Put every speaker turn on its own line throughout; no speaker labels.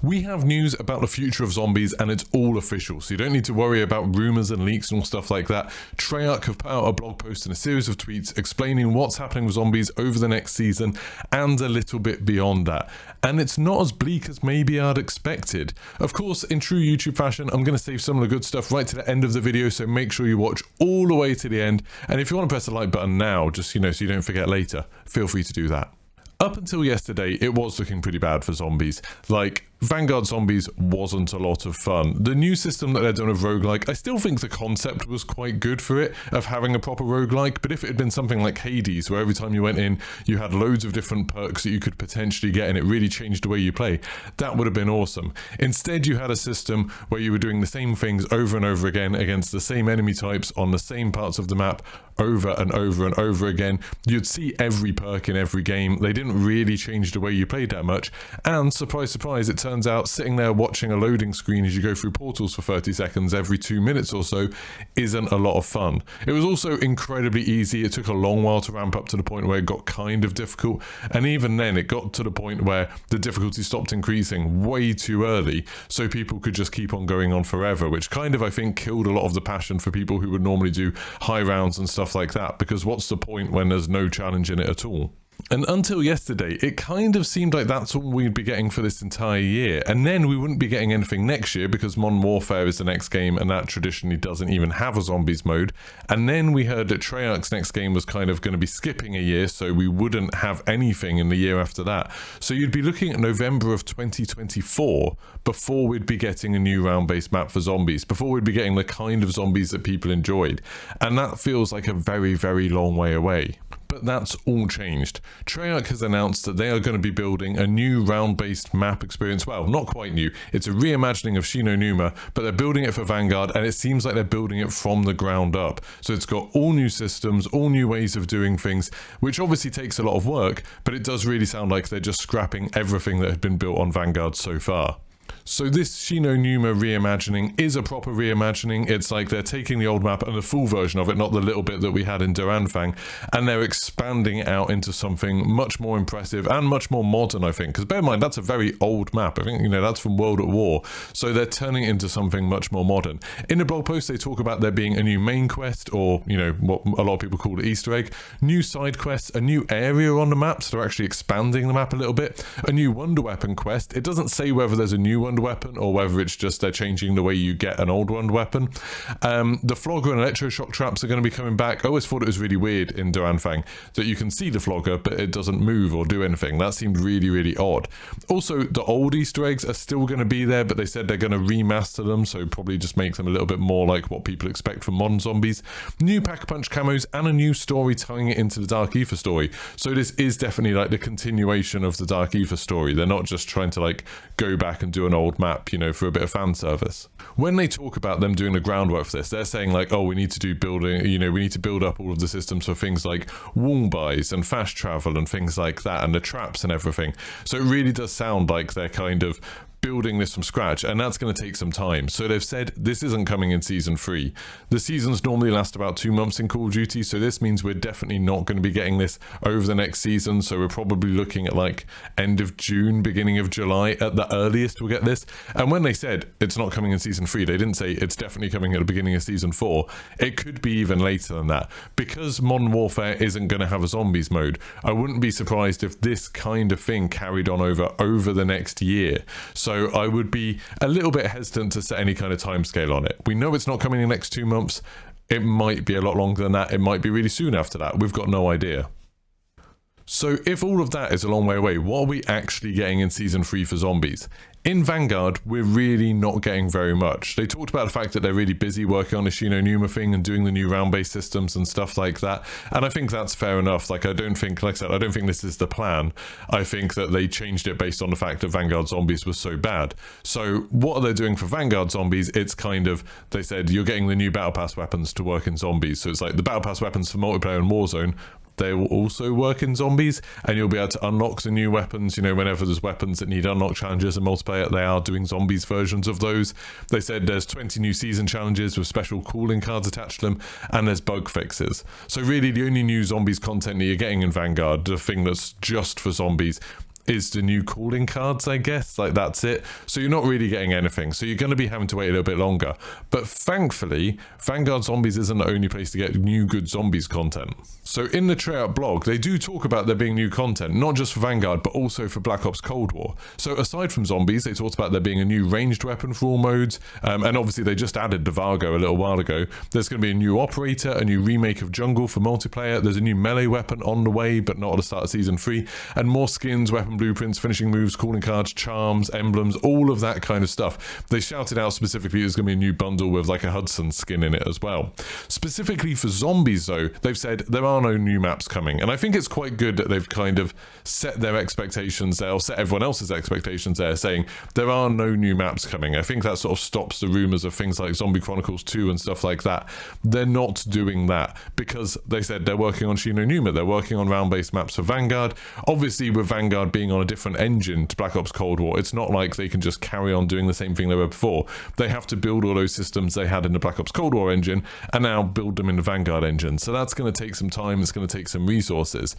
We have news about the future of zombies and it's all official, so you don't need to worry about rumours and leaks and all stuff like that. Treyarch have put out a blog post and a series of tweets explaining what's happening with zombies over the next season and a little bit beyond that. And it's not as bleak as maybe I'd expected. Of course, in true YouTube fashion, I'm going to save some of the good stuff right to the end of the video, so make sure you watch all the way to the end. And if you want to press the like button now, just so you don't forget later, feel free to do that. Up until yesterday, it was looking pretty bad for zombies. Like, Vanguard Zombies wasn't a lot of fun. The new system that they're doing of roguelike, I still think the concept was quite good for it, of having a proper roguelike, but if it had been something like Hades, where every time you went in, you had loads of different perks that you could potentially get, and it really changed the way you play, that would have been awesome. Instead, you had a system where you were doing the same things over and over again against the same enemy types on the same parts of the map over and over and over again. You'd see every perk in every game. They didn't really change the way you played that much, and surprise, surprise, it turns out sitting there watching a loading screen as you go through portals for 30 seconds every 2 minutes or so isn't a lot of fun. It was also incredibly easy. It took a long while to ramp up to the point where it got kind of difficult, and even then it got to the point where the difficulty stopped increasing way too early, so people could just keep on going on forever, which kind of, I think, killed a lot of the passion for people who would normally do high rounds and stuff like that, because what's the point when there's no challenge in it at all? And until yesterday, it kind of seemed like that's all we'd be getting for this entire year. And then we wouldn't be getting anything next year because Modern Warfare is the next game and that traditionally doesn't even have a zombies mode. And then we heard that Treyarch's next game was kind of going to be skipping a year, so we wouldn't have anything in the year after that. So you'd be looking at November of 2024 before we'd be getting a new round-based map for zombies, before we'd be getting the kind of zombies that people enjoyed. And that feels like a very, very long way away. But that's all changed. Treyarch has announced that they are going to be building a new round-based map experience. Well, not quite new. It's a reimagining of Shi No Numa, but they're building it for Vanguard, and it seems like they're building it from the ground up. So it's got all new systems, all new ways of doing things, which obviously takes a lot of work, but it does really sound like they're just scrapping everything that had been built on Vanguard so far. So this Shi No Numa reimagining is a proper reimagining. It's like they're taking the old map and the full version of it, not the little bit that we had in Duranfang, and they're expanding it out into something much more impressive and much more modern, I think. Because bear in mind, that's a very old map. I think, that's from World at War. So they're turning it into something much more modern. In the blog post, they talk about there being a new main quest, or, what a lot of people call the Easter egg, new side quests, a new area on the map, so they're actually expanding the map a little bit, a new wonder weapon quest. It doesn't say whether there's a new wonder weapon or whether it's just they're changing the way you get an old wonder weapon. The flogger and electroshock traps are going to be coming back. I always thought it was really weird in Duranfang that you can see the flogger but it doesn't move or do anything. That seemed really, really odd. Also, the old Easter eggs are still going to be there, but they said they're going to remaster them, so probably just make them a little bit more like what people expect from modern zombies. New Pack-a-Punch camos and a new story tying it into the Dark Ether story. So this is definitely like the continuation of the Dark Ether story. They're not just trying to go back and do an old map, for a bit of fan service. When they talk about them doing the groundwork for this, they're saying we need to do building, we need to build up all of the systems for things like wall buys and fast travel and things like that, and the traps and everything. So it really does sound like they're kind of building this from scratch, and that's going to take some time. So they've said this isn't coming in season 3. The seasons normally last about 2 months in Call of Duty, so this means we're definitely not going to be getting this over the next season. So we're probably looking at end of June, beginning of July at the earliest we'll get this. And when they said it's not coming in season 3, they didn't say it's definitely coming at the beginning of season 4. It could be even later than that. Because Modern Warfare isn't going to have a zombies mode, I wouldn't be surprised if this kind of thing carried on over the next year. So I would be a little bit hesitant to set any kind of timescale on it. We know it's not coming in the next 2 months. It might be a lot longer than that. It might be really soon after that. We've got no idea. So if all of that is a long way away, what are we actually getting in season 3 for zombies? In Vanguard, we're really not getting very much. They talked about the fact that they're really busy working on the Shi No Numa thing and doing the new round-based systems and stuff like that. And I think that's fair enough. I don't think this is the plan. I think that they changed it based on the fact that Vanguard Zombies was so bad. So what are they doing for Vanguard Zombies? It's they said you're getting the new Battle Pass weapons to work in zombies. So it's like the Battle Pass weapons for multiplayer and Warzone, they will also work in zombies, and you'll be able to unlock the new weapons. Whenever there's weapons that need unlock challenges in multiplayer, they are doing zombies versions of those. They said there's 20 new season challenges with special calling cards attached to them, and there's bug fixes. So really the only new zombies content that you're getting in Vanguard, the thing that's just for zombies, is the new calling cards, I guess. Like, that's it. So you're not really getting anything. So you're going to be having to wait a little bit longer. But thankfully, Vanguard Zombies isn't the only place to get new good zombies content. So in the Treyarch blog, they do talk about there being new content, not just for Vanguard, but also for Black Ops Cold War. So aside from zombies, they talked about there being a new ranged weapon for all modes. And obviously they just added Devargo a little while ago. There's going to be a new operator, a new remake of Jungle for multiplayer. There's a new melee weapon on the way, but not at the start of Season 3. And more skins, weapon blueprints, finishing moves, calling cards, charms, emblems, all of that kind of stuff. They shouted out specifically there's going to be a new bundle with like a Hudson skin in it as well. Specifically for zombies though, they've said there are no new maps coming. And I think it's quite good that they've kind of set their expectations there, or set everyone else's expectations there, saying there are no new maps coming. I think that sort of stops the rumors of things like Zombie Chronicles 2 and stuff like that. They're not doing that because they said they're working on Shino Numa, they're working on round-based maps for Vanguard. Obviously with Vanguard being on a different engine to Black Ops Cold War, it's not like they can just carry on doing the same thing they were before. They have to build all those systems they had in the Black Ops Cold War engine and now build them in the Vanguard engine. So that's going to take some time, it's going to take some resources.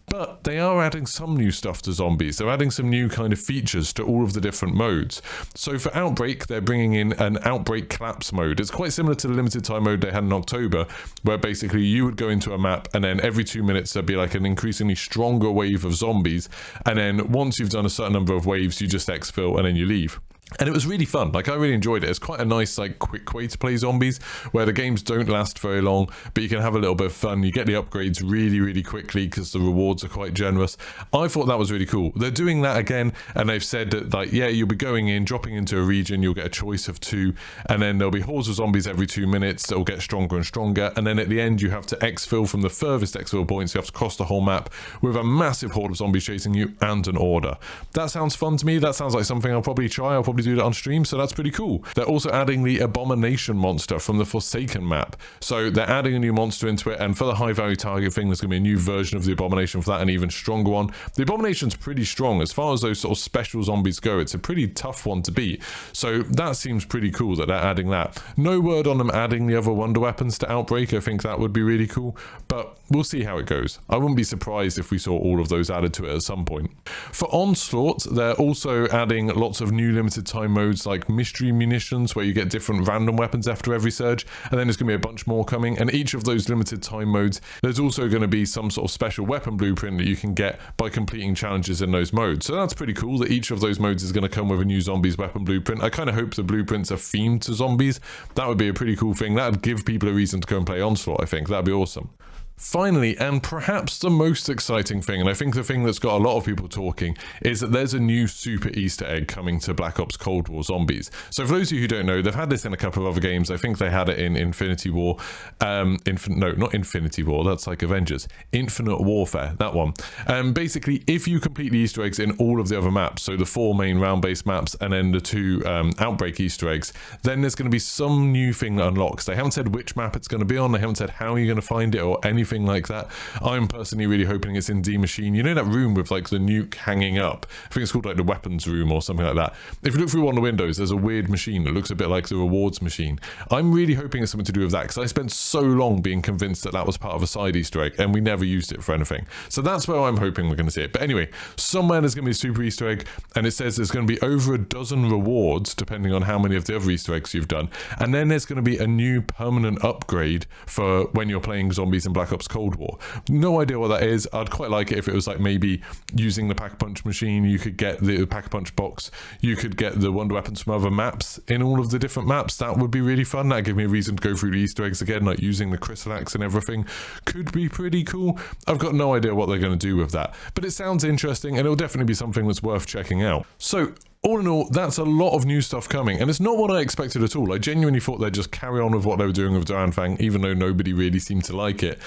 But they are adding some new stuff to zombies. They're adding some new kind of features to all of the different modes. So for Outbreak, they're bringing in an Outbreak collapse mode. It's quite similar to the limited time mode they had in October, where basically you would go into a map and then every 2 minutes there'd be like an increasingly stronger wave of zombies. And then once you've done a certain number of waves, you just exfil and then you leave. And it was really fun. Like, I really enjoyed it. It's quite a nice, like, quick way to play zombies, where the games don't last very long, but you can have a little bit of fun. You get the upgrades really, really quickly because the rewards are quite generous. I thought that was really cool. They're doing that again, and they've said that, like, yeah, you'll be going in, dropping into a region, you'll get a choice of 2, and then there'll be hordes of zombies every 2 minutes that will get stronger and stronger, and then at the end you have to exfil from the furthest exfil points. You have to cross the whole map with a massive horde of zombies chasing you and an order. That sounds fun to me. That sounds like something I'll probably try. I'll probably do that on stream, so that's pretty cool. They're also adding the Abomination monster from the Forsaken map. So they're adding a new monster into it, and for the high value target thing, there's going to be a new version of the Abomination for that, an even stronger one. The Abomination's pretty strong. As far as those sort of special zombies go, it's a pretty tough one to beat. So that seems pretty cool that they're adding that. No word on them adding the other wonder weapons to Outbreak. I think that would be really cool, but we'll see how it goes. I wouldn't be surprised if we saw all of those added to it at some point. For Onslaught, they're also adding lots of new limited time modes like mystery munitions, where you get different random weapons after every surge, and then there's going to be a bunch more coming. And each of those limited time modes, there's also going to be some sort of special weapon blueprint that you can get by completing challenges in those modes. So that's pretty cool that each of those modes is going to come with a new zombies weapon blueprint. I kind of hope the blueprints are themed to zombies. That would be a pretty cool thing. That would give people a reason to go and play Onslaught. I think that'd be awesome. Finally, and perhaps the most exciting thing, and I think the thing that's got a lot of people talking, is that there's a new super Easter egg coming to Black Ops Cold War Zombies. So for those of you who don't know, they've had this in a couple of other games. I think they had it in Infinity War. No, not Infinity War. That's like Avengers. Infinite Warfare, that one. Basically, if you complete the Easter eggs in all of the other maps, so the 4 main round-based maps and then the 2 Outbreak Easter eggs, then there's going to be some new thing that unlocks. They haven't said which map it's going to be on. They haven't said how you're going to find it or anything like that. I'm personally really hoping it's in D Machine. You know that room with like the nuke hanging up? I think it's called like the weapons room or something like that. If you look through one of the windows, there's a weird machine that looks a bit like the rewards machine. I'm really hoping it's something to do with that, because I spent so long being convinced that that was part of a side Easter egg and we never used it for anything. So that's where I'm hoping we're going to see it. But anyway, somewhere there's going to be a super Easter egg, and it says there's going to be over a dozen rewards depending on how many of the other Easter eggs you've done. And then there's going to be a new permanent upgrade for when you're playing zombies in Black Ops Cold War. No idea what that is. I'd quite like it if it was like maybe using the Pack-a-Punch machine. You could get the Pack-a-Punch box. You could get the wonder weapons from other maps in all of the different maps. That would be really fun. That'd give me a reason to go through the Easter eggs again, like using the crystal axe and everything. Could be pretty cool. I've got no idea what they're going to do with that, but it sounds interesting, and it'll definitely be something that's worth checking out. So all in all, that's a lot of new stuff coming, and it's not what I expected at all. I genuinely thought they'd just carry on with what they were doing with Duran Fang, even though nobody really seemed to like it,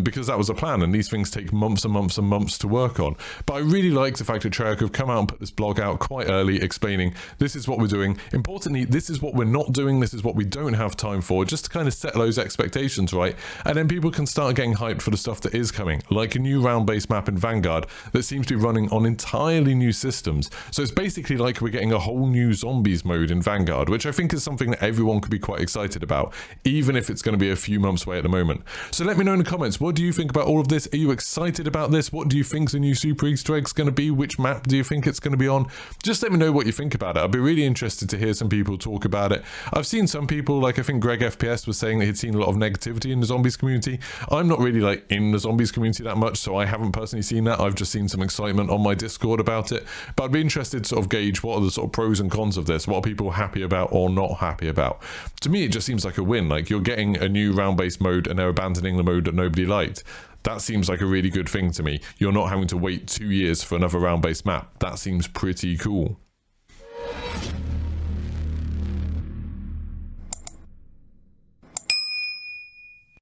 because that was a plan, and these things take months and months and months to work on. But I really like the fact that Treyarch have come out and put this blog out quite early, explaining this is what we're doing. Importantly, this is what we're not doing, this is what we don't have time for, just to kind of set those expectations right, and then people can start getting hyped for the stuff that is coming, like a new round-based map in Vanguard that seems to be running on entirely new systems. So it's basically like like we're getting a whole new zombies mode in Vanguard, which I think is something that everyone could be quite excited about, even if it's going to be a few months away at the moment. So let me know in the comments, what do you think about all of this? Are you excited about this? What do you think the new Super Easter egg's going to be? Which map do you think it's going to be on? Just let me know what you think about it. I'd be really interested to hear some people talk about it. I've seen some people, like I think Greg FPS was saying that he'd seen a lot of negativity in the zombies community. I'm not really like in the zombies community that much, so I haven't personally seen that. I've just seen some excitement on my Discord about it, but I'd be interested to sort of gauge what are the sort of pros and cons of this. What are people happy about or not happy about? To me, it just seems like a win. Like, you're getting a new round-based mode and they're abandoning the mode that nobody liked. That seems like a really good thing to me. You're not having to wait 2 years for another round-based map. That seems pretty cool.